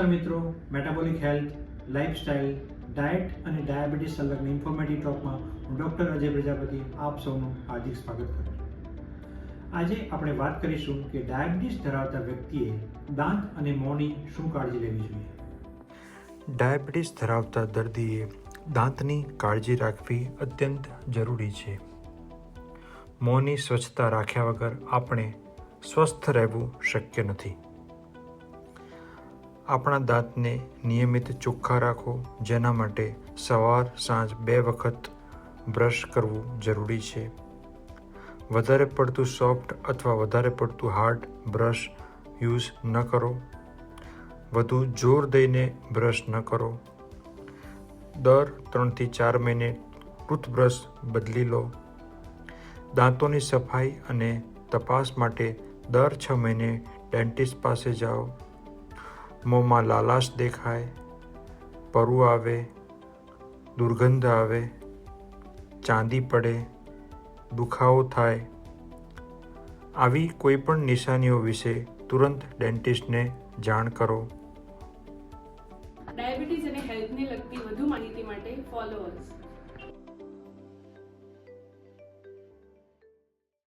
મિત્રો, metabolic health, lifestyle, diet અને diabetes સંલગ્ન ઇન્ફોર્મેટિવ ટોકમાં હું ડૉક્ટર અજય પ્રજાપતિ આપ સૌનું હાર્દિક સ્વાગત કરું છું। આજે આપણે વાત કરીશું કે ડાયાબિટીસ ધરાવતા વ્યક્તિએ દાંત અને મોંની શું કાળજી લેવી જોઈએ। ડાયાબિટીસ ધરાવતા દર્દીએ દાંતની કાળજી રાખવી અત્યંત જરૂરી છે। મોંની સ્વચ્છતા રાખ્યા વગર આપણે સ્વસ્થ રહેવું શક્ય નથી। આપણા દાંતને નિયમિત ચોખ્ખા રાખો, જેના માટે સવાર સાંજ 2 વખત બ્રશ કરવું જરૂરી છે। વધારે પડતું સોફ્ટ અથવા વધારે પડતું હાર્ડ બ્રશ યુઝ ન કરો। વધુ જોર દઈને બ્રશ ન કરો। દર 3 થી 4 મહિને ટૂથબ્રશ બદલી લો। દાંતોની સફાઈ અને તપાસ માટે દર 6 મહિને ડેન્ટિસ્ટ પાસે જાઓ। મોંમાં લાલાશ દેખાય, પરુ આવે, દુર્ગંધ આવે, ચાંદી પડે, દુખાવો થાય, આવી કોઈ પણ નિશાનીઓ વિશે તુરંત ડેન્ટિસ્ટને જાણ કરો। ડાયાબિટીસ અને હેલ્થને લગતી વધુ માહિતી માટે ફોલો અસ।